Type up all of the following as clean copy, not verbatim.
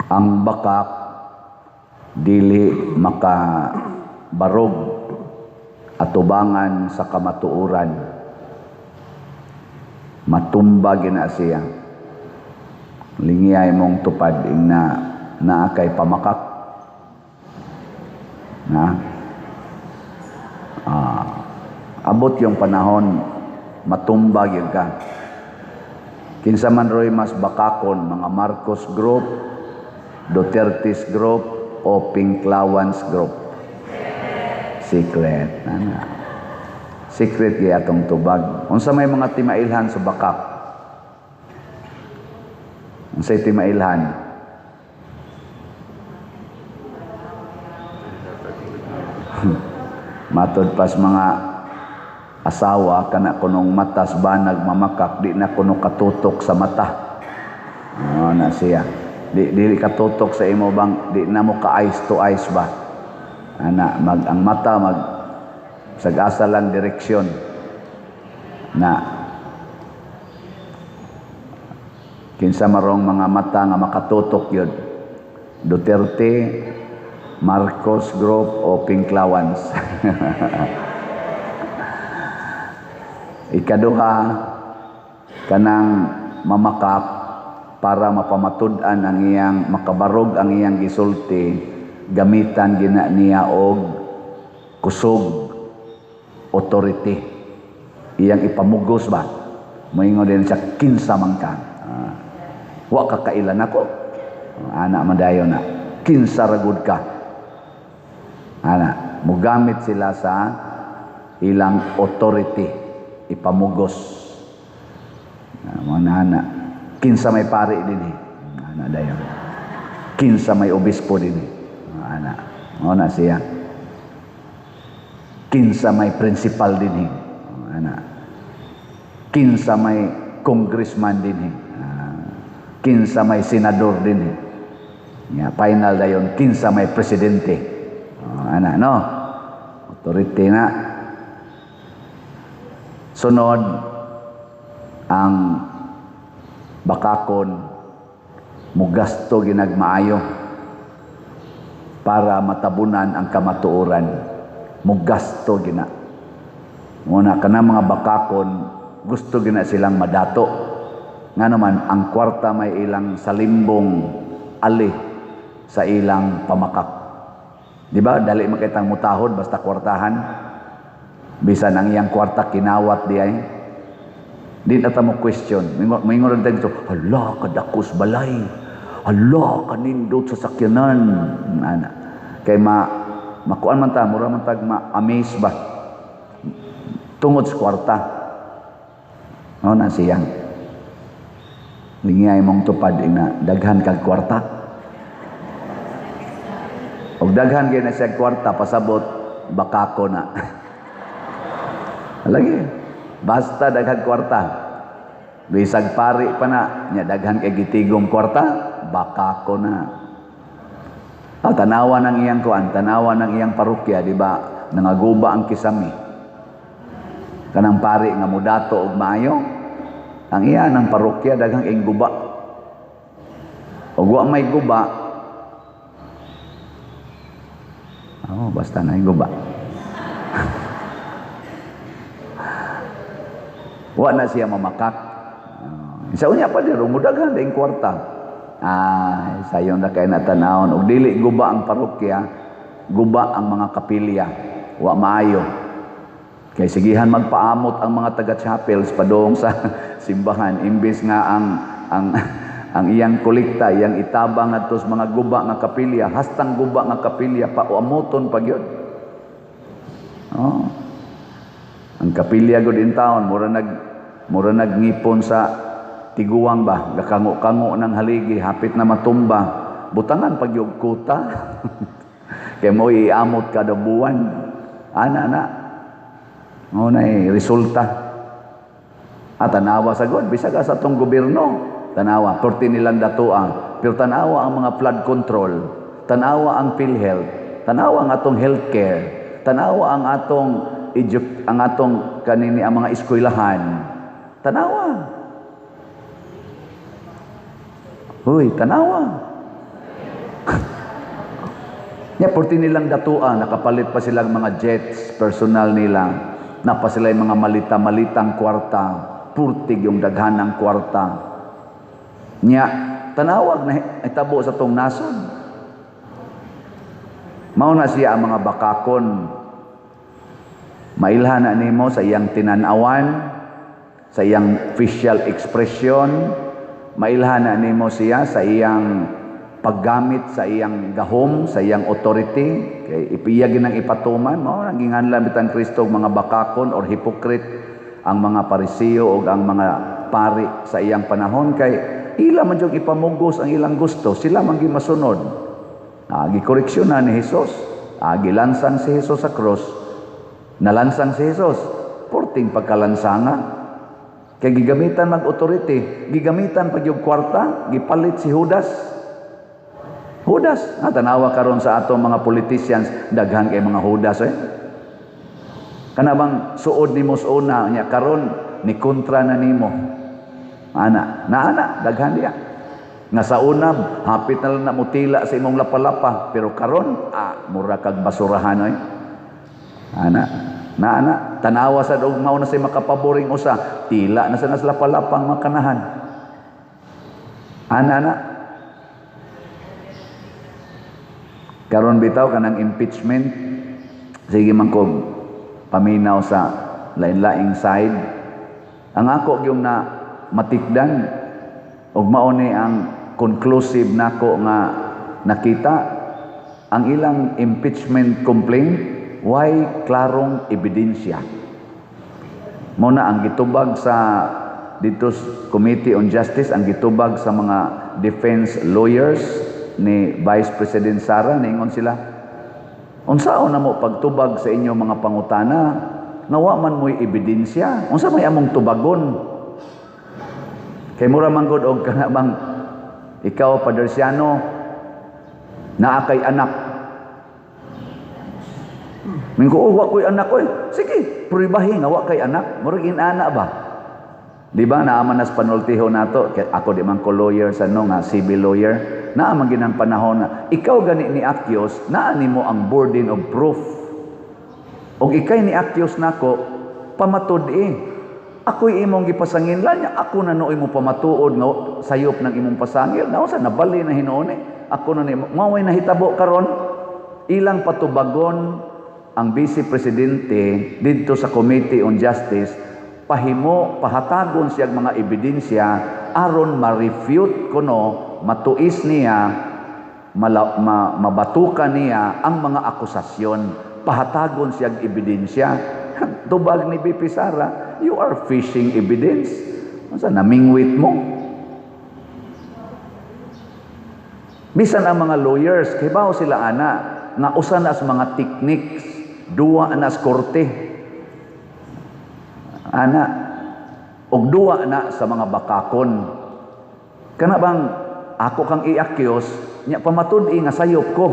ang bakak dili makabarog atubangan sa kamatuoran. Matumba gina siya. Lingiyay mong tupad na kay pamakak. Abot yung panahon, matumba gyud ka. Kinsa man roy mas bakakon, mga Marcos Group, Duterte's Group, o Pinklawans Group. Secret. Secret kaya atong tubag. Unsa may mga timailhan sa bakak? Unsay timailhan? Matod pas mga asawa kana kunong matas banag mamakak, di na kuno katutok sa mata. Na siya. Di katutok sa imo bang, di na mo ka eyes to eyes ba? Ang mata sag-asa lang direksyon na kinsa marong mga mata nga makatutok yun. Duterte, Marcos Group o Pinklawans. Ikaduha, kanang mamakap para mapamatud-an ang iyang makabarog ang iyang gisulti, gamitan gina niya og kusog, authority. Iyang ipamugos ba? Moingon din siya, kinsa man ka. Wa ka kailan ako. Ana madayo na. Kinsa ragud ka. Mugamit sila sa ilang authority, ipamugos. Ana, kinsa may pari din ana dayon. Kinsa may obispo din ana siya. Kinsa may principal din kinsa may congressman din kinsa may senador din final dayon, kinsa may presidente authority na. Sunod ang bakakon, mugasto ginagmaayo para matabunan ang kamatuoran. Mugasto gina. Muna kana mga bakakon, gusto gina silang madato. Nga naman, ang kwarta may ilang salimbong ali sa ilang pamakak. Di ba? Dali makitang mutahod basta kwartahan. Bisan ang iyang kwarta kinawat di ay. Di na mo question. Mingon rin tayo, hala, kadakos balay. Hala, kanindot sa sakyanan. Kay makuan man ta, mura man tag ma-amaze ba? Tungod sa kwarta. Na siya. Lingay mong tupad na daghan kag kwarta. Og daghan gyud na siya kwarta, pasabot bakako na. Lagi. Basta daghan kwarta. Bisag pari pa na, nya daghan kay gitigom kwarta, bakako na. Tanawa ng iyang kuan, tanawa ng iyang parokya, di ba? Nangaguba ang kisami. Kanang pari nga mudato og maayo, ang iya ng parokya daghang ing guba. Og wa may guba. Basta na ing guba. Wa na siya mamakak. Isa unya pa diro mudaghan ding kwarta. Sayon na kay natanawon og dili guba ang parokya, guba ang mga kapilya. Wa maayo. Kay sigihan magpaamot ang mga taga-chapels padong sa simbahan imbes nga ang iyang kolekta, iyang itabang ngadto sa mga guba nga kapilya, hastang guba nga kapilya pauamoton pa gyud. Ang kapilya gud in town mura nagngipon sa tiguang ba, gakango-kango ng haligi, hapit na matumba, butangan pag yung kuta. Kaya mo iamot kada buwan. Resulta. Tanawa sa God, bisag sa atong gobyerno, tanawa, perti nilang datuang, pero tanawa ang mga flood control, tanawa ang PhilHealth, tanawa ang atong healthcare, tanawa ang atong kanini ang mga eskwelahan, tanawa. Huy, tanawa. Nya porti nilang datuan, nakapalit pa silang mga jets, personal nila, napa sila yung mga malita-malitang kwarta, purtig yung daghanang kwarta. Nya, tanawag na itabo sa tong nasod. Mao na siya ang mga bakakon. Mailhan na nimo sa iyang tinanawan, sa iyang facial expression, mailhan na nimo siya sa iyang paggamit sa iyang gahom, sa iyang authority, kay ipiyag ng ipatuman, mao nang ginganlan bitan Kristo mga bakakon or hypocrite ang mga Pariseo o ang mga pari sa iyang panahon, kay ila man jud ipamugos ang ilang gusto, sila man gimasunod. Gikoreksyon na ni Hesus, gilansang si Hesus sa cross, nalansang si Hesus, porting pagkalansanga. Kay gigamitan mag-authority, gigamitan pag yung kwarta, gipalit si Judas. Judas, tanawa karon sa atong mga politicians, daghan kay mga Judas Kanabang suod nimo sa una nya karon ni kontra na nimo. Ana, daghan diya. Nga sa una, hapit na lang na mutila sa imong lapalapa, pero karon, mura kag basurahan Ana, tanawa sa mao na say makapaboring usa, tila na sa lapalapang makanahan. Ana. Karon bitaw kanang impeachment, sige man ko paminaw sa lain-laing side. Ang ako yung na matikdan ug mao ni ang conclusive nako nga nakita ang ilang impeachment complaint way klarong ebidensya. Mao na ang gitubag sa dito Committee on Justice, ang gitubag sa mga defense lawyers ni Vice President Sara, ningon sila, unsaon na mo pagtubag sa inyo mga pangutana, nawa man mo'y ebidensya, unsa may among tubagon? Kay mura man gud og kanabang ikaw Padersiano, naa kay anak. Mingko wa ko'y anak ko. Sige, pruibahi nga wa kay anak. Murag inana ba? Di ba naaman nas panultiho nato? Ako di man ko lawyer sa nga civil lawyer. Naaman ginang panahon na ikaw gani ni Akyos, naa nimo ang burden of proof. Og ikay ni Akyos nako pamatud Ako'y imong gipasangil niya, ako na nooy mo pamatuod nga sayop ng imong pasangil. Nausa nabali na hinuon Ako na ni maway nahitabo karon ilang patubagon ang Vice Presidente dito sa Committee on Justice, pahatagon siya mga ebidensya aron ma-refute kuno, matuis niya, mabatukan niya ang mga akusasyon. Pahatagon siya ebidensya. Tubag ni BP Sara, you are fishing evidence. Masa namingwit mo? Bisan ang mga lawyers, kay bao sila nga usa na sa mga techniques, duwa na sa korte. Og duwa na sa mga bakakon. Kana bang ako kang iakyos, nya pamatud-i nga sayop ko.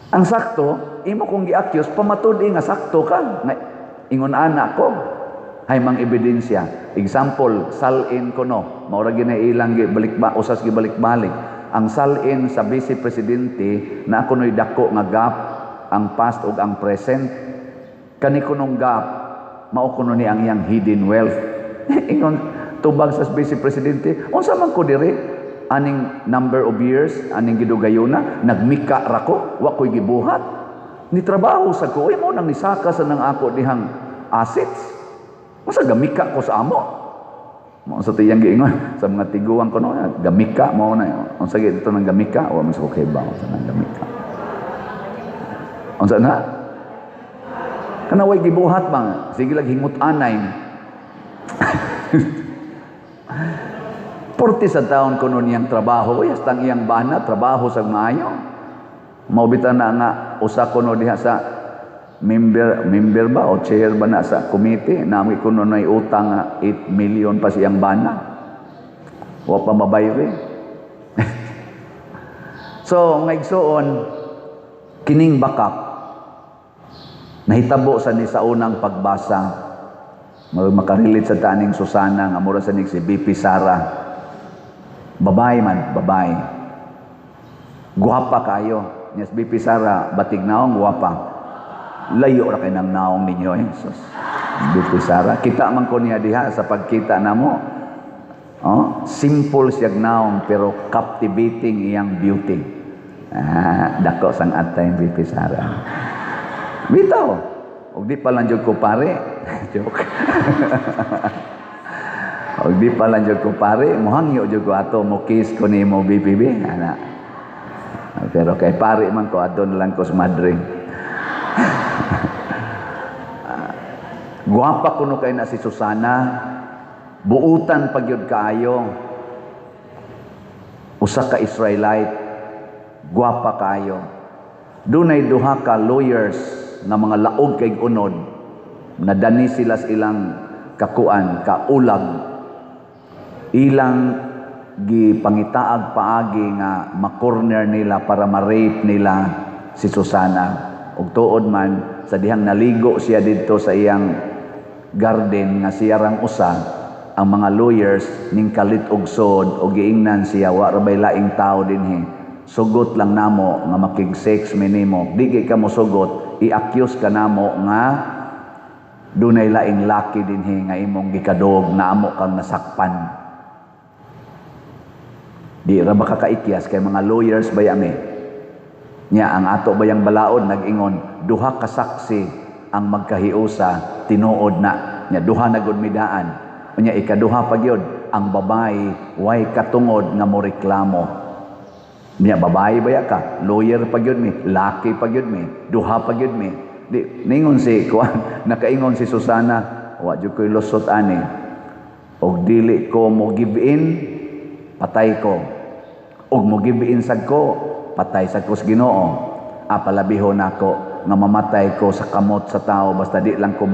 Ang sakto, imo kong giakyos, pamatud-i nga sakto ka. Ingon ko, hay mang ebidensya. Example, salin ko no. Maura ginailang usas gibalik-balik. Ang salin sa Vice Presidente na ako no'y dako nga gap ang past ug ang present. Kani kunong gap, mao kuno ni ang iyang hidden wealth. Ingon tubag sa Vice Presidente, unsa man ko diri aning number of years, aning gidugayuna, nagmika ra ko, wa ko'y gibuhat. Ni trabaho sa ko, mo nang nisaka sa nang ako dihang assets. Unsa gamika ko sa amo? Mo sa tiyang giingon sa mga tiguang ko no, gamika mo na. Unsa gyud ito nang gamika? Wa man sa ko kay ba sa nang gamika. Unsa na? Kana way gibuhat bang sige lang hingut-anay. 40 sa taon ko nun iyang trabaho, yastang iyang bana, trabaho sa maayo. Maubitan na nga, usa ko no diha sa member ba o chair ba na sa committee, nami ko nun ay utang 8 million pa siyang bana. Wa pa mabayri. So, ngaigsoon, kining bakak, nahitabo sa ni sa unang pagbasa, makarelate sa taning Susana, nga mura sa ni si BP Sara. Babae man, babae. Guwapa kayo. Yes, BP Sara, batig naong guwapa. Layo ra kay nang naong ninyo eh. Sus. BP Sara, kita man ko niya diha sa pagkita namo. Oh, simple siya naong pero captivating iyang beauty. Dako sang atay BP Sara. Bitaw. Og di pa lang jud ko pare. Joke. Og di pa lang jud ko pare, mohangyo jud ko ato mo kiss ko nimo BPB ana. Pero kay pare man ko adon lang ko sa Madrid. Guwapa kuno kay na si Susana. Buutan pagyud kaayo. Usa ka Israelite. Guwapa kaayo. Dunay duha ka lawyers nga mga laog kay unod. Nadani sila sa ilang kakuan, kaulag. Ilang gipangitaag paagi nga makorner nila para ma-rape nila si Susana. Ug tuod man sa dihang naligo siya didto sa iyang garden nga siya rang usa, ang mga lawyers ning kalit og sod og giingnan siya wa ra bay laing tao dinhi. Sugot lang namo nga makig-sex minimo. Di ka mo sugot, i-accuse ka namo nga dunay laing laki dinhi nga imong gikadog na amo kang nasakpan. Di ra ba kakaikyas kay mga lawyers bayami. Nya ang ato bayang balaod nag-ingon, duha ka saksi ang magkahiusa tinuod na. Nya duha na gud midaan. Nya ikaduha pa gyud ang babae way katungod nga mo reklamo. Nya babae baya ka, lawyer pa gyud mi, laki pa gyud mi, duha pa gyud mi. Di ningon si kuan nakaingon si Susana, wa jud koy lusot ani. Og dili ko mo give in, patay ko. Og mo give in sad ko, patay sad ko sa Ginoo. Apalabihon nako nga mamatay ko sa kamot sa tao basta di lang ko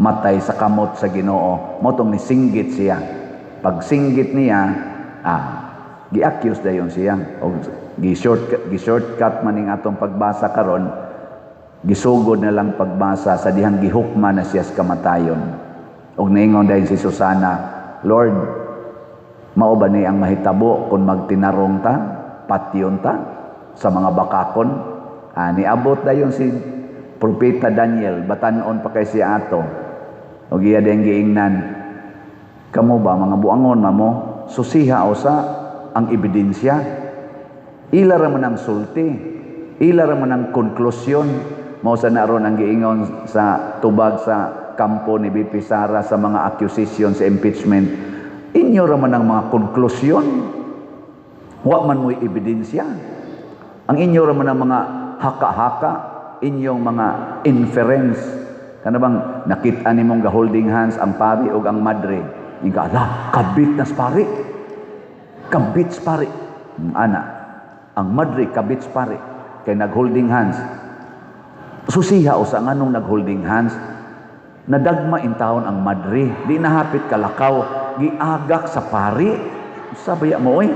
matay sa kamot sa Ginoo. Motong ni singgit siya. Pag singgit niya, gi-accuse dayon siya. O gi-shortcut man ning atong pagbasa karon, gisugod na lang pagbasa sa dihang gihukma na siya sa kamatayon. Og naingon dayon si Susana, Lord, mao ba ni ang mahitabo kung magtinarong ta, patyon ta sa mga bakakon? Niabot dayon si Propeta Daniel, batanon pa kay siya ato. Og iya dayang giingnan, kamo ba mga buangon mamo, susiha usa ang ebidensya. Ila ra man ang sulti, ila ra man ang konklusyon. Mao sa naron ang giingon sa tubag sa kampo ni BP Sara sa mga accusation sa impeachment. Inyo ra man ang mga konklusyon. Wa man mo'y ebidensya. Ang inyo ra man ang mga haka-haka, inyong mga inference. Kana bang nakita nimong ga-holding hands ang pari ug ang madre. Inga, kabit na pari. Kabit pari. Ana, ang madre kabit pari. Kay nag-holding hands. Susiha o sa nganong nag-holding hands. Nadagma in taon ang madre. Di nahapit kalakaw. Giagak sa pari. Sabaya mo eh.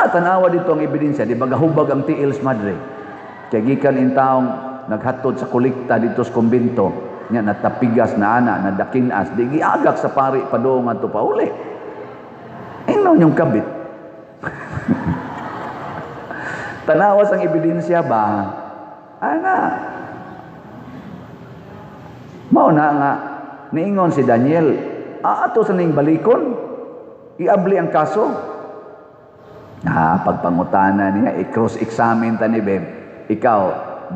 Tanawa dito ang ebidensya. Di ba gahubag ang tiils madre. Kaya gikan in taong naghatod sa kolekta dito sa kumbento. Nya natapigas na ana, nadakinas. Di giagak sa pari padung ato pa uli. Inon yung kabit. Tanawas ang ebidensya ba? Ana. Mao na nga niingon si Daniel, ato sa ning balikon. Iabli ang kaso. Pagpangutana niya, i-cross-examine ta ni Beb. Ikaw,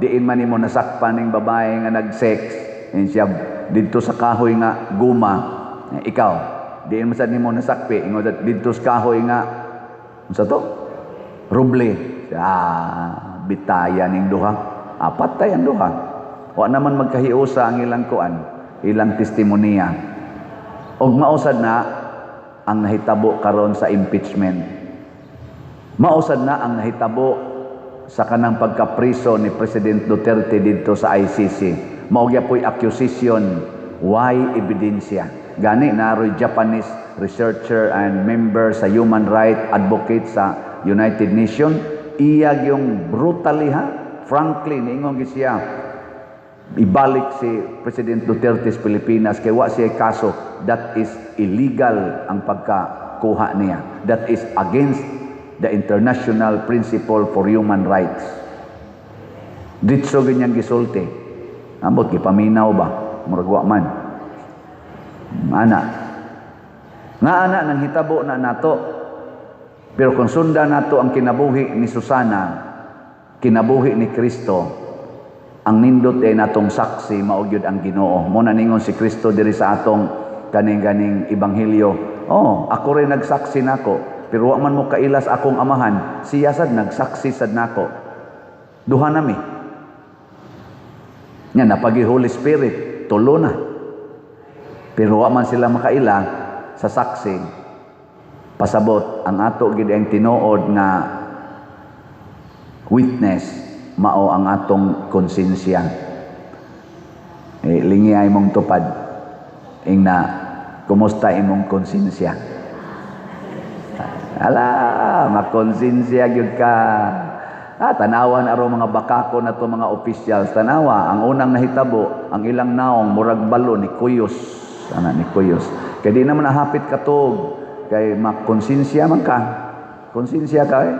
diin man nimo nasakpan ning babae nga nag-sex. Siya dito sa kahoy nga guma. Ikaw, diin man sad nimo nasakpi. Ingon dito sa kahoy nga unsa to? Ruble. Bitaya ning duha. Patay ang duha. Wa naman magkahiusa ang ilang kuan, ilang testimonya. Og mausad na ang nahitabo karon sa impeachment. Mausad na ang nahitabo sa kanang pagkapriso ni President Duterte dito sa ICC. Maugya po'y accusation, why ebidensya? Gani naroy Japanese researcher and member sa human rights advocate sa United Nations. Iyag yung brutally frankly, niingon siya, ibalik si President Duterte sa Pilipinas kay wa siya kaso. That is illegal ang kuha niya. That is against the international principle for human rights. Ditso ganyang gisulti. Ambot, gipaminaw ba? Muragwa man. Ana. Nga ana, nang hitabo na nato. Pero kung sunda nato ang kinabuhi ni Susana, kinabuhi ni Kristo, ang nindot ay natong saksi, maugyod ang Ginoo. Muna ningon si Kristo diri sa atong kaning-ganing ebanghelyo. Oh, ako rin nagsaksi nako. Pero wa man mo kailas akong amahan, siya sad nagsaksi sad nako. Duha nami. Nya napagi Holy Spirit, tulo na. Pero wa man sila makaila sa saksi. Pasabot ang ato gid ang tinuod nga witness mao ang atong konsensya. Lingi ay mong tupad. Ingna, kumusta imong konsensya? Ala, makonsensya gyud ka. Tanawan aro mga bakako na to mga officials. Tanawa, ang unang nahitabo, ang ilang naong murag balo ni Kuyos. Ana ni Kuyos. Kaya di naman nahapit katog. Kay makonsensya man ka. Konsensya ka eh.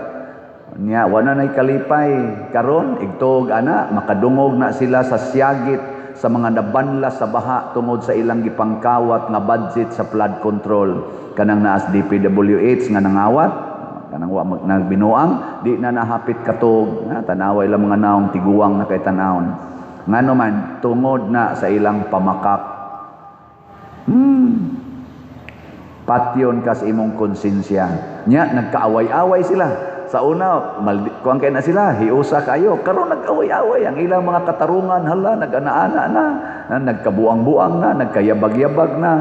Nya, wala na'y kalipay. Karon, igtog ana, makadungog na sila sa siyagit, sa mga nabanla sa baha tungod sa ilang gipangkawat nga budget sa flood control. Kanang naas DPWH nga nangawat, kanang wa nagbinuang, di na nahapit katog. Tanaway lang mga naong tiguang na kay tanawon. Ngano man, tungod na sa ilang pamakak. Patyon ka sa imong konsensya. Nya, nagkaaway-away sila. Sa una, kuwang kayo na sila, hiusa kayo. Karon nag-away-away. Ang ilang mga katarungan, hala, nag-ana-ana na, nagkabuang-buang na, nagkayabag-yabag na.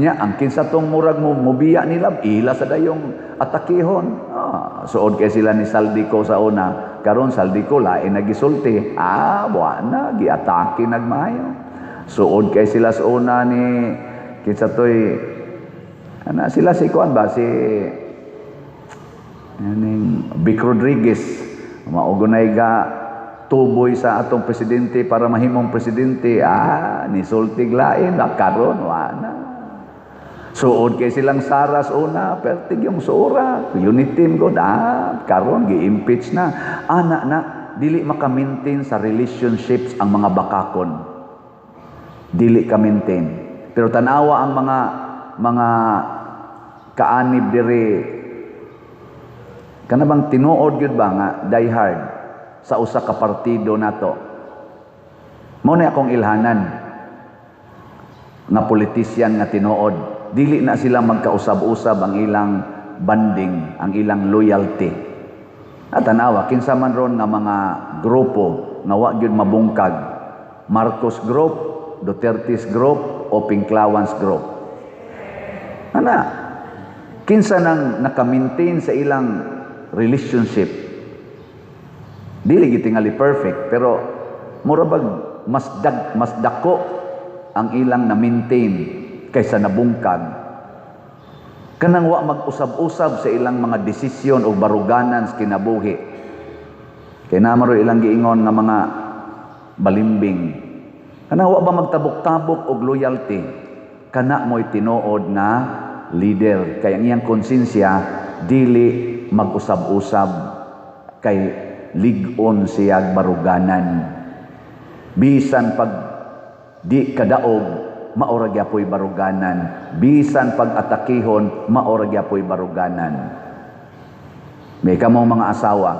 Nya, ang kinsa tong murag mo, mubiya nila, ila sa dayong atakihon. Suod kay sila ni Saldico sa una. Karon Saldico, lain nagisulti. Buwan na, giatake nagmayo. Suod kay sila sa una ni, kinsa to'y, sila si Kuan ba? Si Vic Rodriguez. Maugunay ga tuboy sa atong presidente para mahimong presidente. Nisultig lain. Karon, wala. Suod kay silang Saras una, pertig yung sura. Unit team ko, karon, gi-impeach na. Ana na, dili maka-maintain sa relationships ang mga bakakon. Dili ka-maintain. Pero tanawa ang mga kaanib diri kanabang tinuod gyud ba nga die hard sa usa ka partido nato. Mao na akong ilhanan nga politisyan nga tinuod, dili na sila magkausab-usab ang ilang banding, ang ilang loyalty. At tanawa kinsa man ron nga mga grupo nga wa gyud mabungkag, Marcos Group, Duterte's Group o Pinklawans Group. Kinsa nang naka-maintain sa ilang relationship. Dili gitingali perfect, pero murabag mas dako ang ilang na-maintain kaysa nabungkag. Kanang wa mag-usab-usab sa ilang mga desisyon o baruganan sa kinabuhi. Kaya namaro ilang giingon nga mga balimbing. Kanang wa ba magtabok-tabok og loyalty? Kana mo'y tinuod na leader. Kaya ang iyang konsensya, dili mag-usab-usab kay ligon siyag baruganan. Bisan pag di kadaog, maura gyapoy baruganan. Bisan pag atakihon, maura gyapoy baruganan. May kamong mga asawa,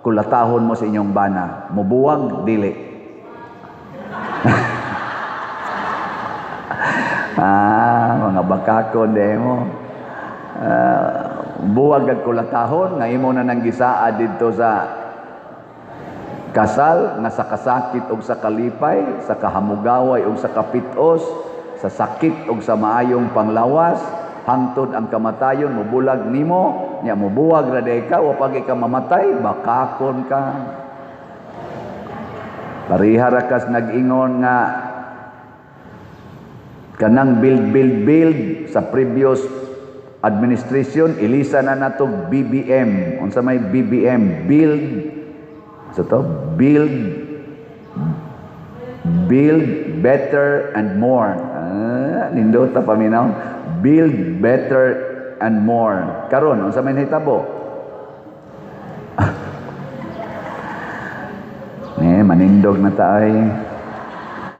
kulatahon mo sa inyong bana, mubuwag, dili. Mga bakakon mo. Buwag ag kulatahon nga imo na nang gisaa didto sa kasal nga sa kasakit og sa kalipay, sa kahamugaway og sa kapitos, sa sakit og sa maayong panglawas, hangtod ang kamatayon mubulag nimo, nya mubuwag ra day ka wa pagi ka mamatay, bakakon ka. Pariha ra kas nag-ingon nga kanang build sa previous administration, ilisa na nato BBM. Unsa may BBM? Build better and more. Nindot ta paminaw. Build better and more. Karon, unsa may nahitabo? Manindog na tayo.